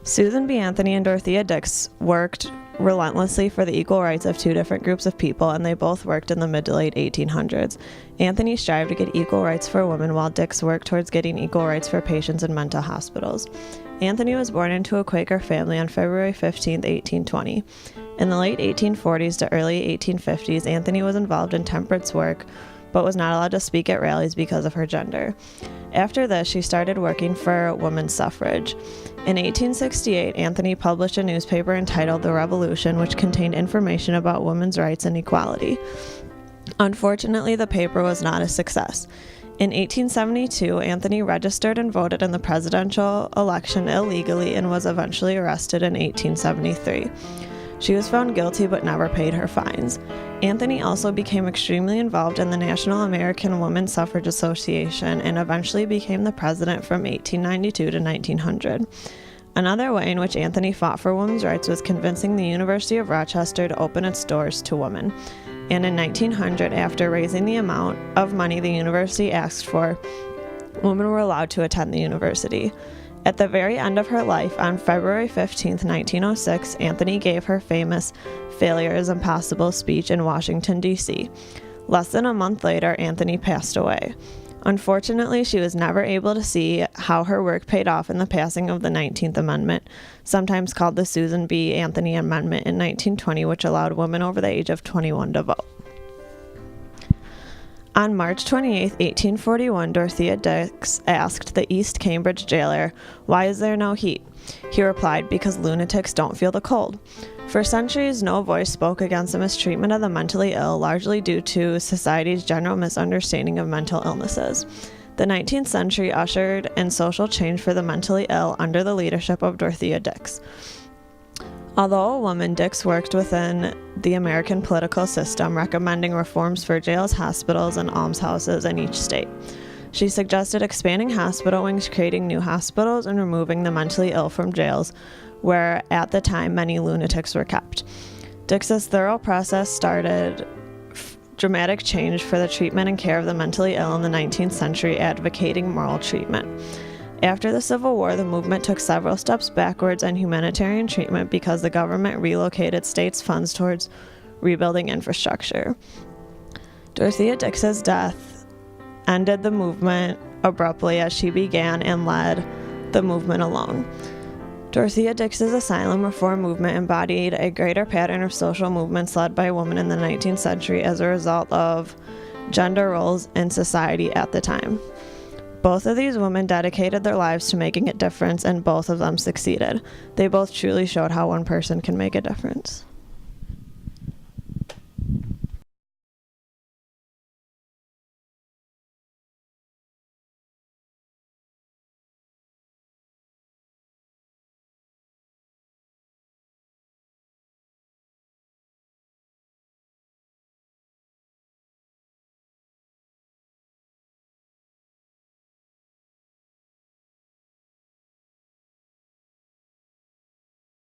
Susan B. Anthony and Dorothea Dix worked relentlessly for the equal rights of two different groups of people, and they both worked in the mid to late 1800s. Anthony strived to get equal rights for women, while Dix worked towards getting equal rights for patients in mental hospitals. Anthony was born into a Quaker family on February 15, 1820. In the late 1840s to early 1850s, Anthony was involved in temperance work, but was not allowed to speak at rallies because of her gender. After this, she started working for women's suffrage. In 1868, Anthony published a newspaper entitled The Revolution, which contained information about women's rights and equality. Unfortunately, the paper was not a success. In 1872, Anthony registered and voted in the presidential election illegally and was eventually arrested in 1873. She was found guilty but never paid her fines. Anthony also became extremely involved in the National American Woman Suffrage Association and eventually became the president from 1892 to 1900. Another way in which Anthony fought for women's rights was convincing the University of Rochester to open its doors to women. And in 1900, after raising the amount of money the university asked for, women were allowed to attend the university. At the very end of her life, on February 15, 1906, Anthony gave her famous "Failure is Impossible" speech in Washington, D.C. Less than a month later, Anthony passed away. Unfortunately, she was never able to see how her work paid off in the passing of the 19th Amendment, sometimes called the Susan B. Anthony Amendment in 1920, which allowed women over the age of 21 to vote. On March 28, 1841, Dorothea Dix asked the East Cambridge jailer, "Why is there no heat?" He replied, "Because lunatics don't feel the cold." For centuries, no voice spoke against the mistreatment of the mentally ill, largely due to society's general misunderstanding of mental illnesses. The 19th century ushered in social change for the mentally ill under the leadership of Dorothea Dix. Although a woman, Dix worked within the American political system, recommending reforms for jails, hospitals, and almshouses in each state. She suggested expanding hospital wings, creating new hospitals, and removing the mentally ill from jails, where at the time many lunatics were kept. Dix's thorough process started dramatic change for the treatment and care of the mentally ill in the 19th century, advocating moral treatment. After the Civil War, the movement took several steps backwards in humanitarian treatment because the government relocated states' funds towards rebuilding infrastructure. Dorothea Dix's death ended the movement abruptly as she began and led the movement alone. Dorothea Dix's asylum reform movement embodied a greater pattern of social movements led by women in the 19th century as a result of gender roles in society at the time. Both of these women dedicated their lives to making a difference, and both of them succeeded. They both truly showed how one person can make a difference.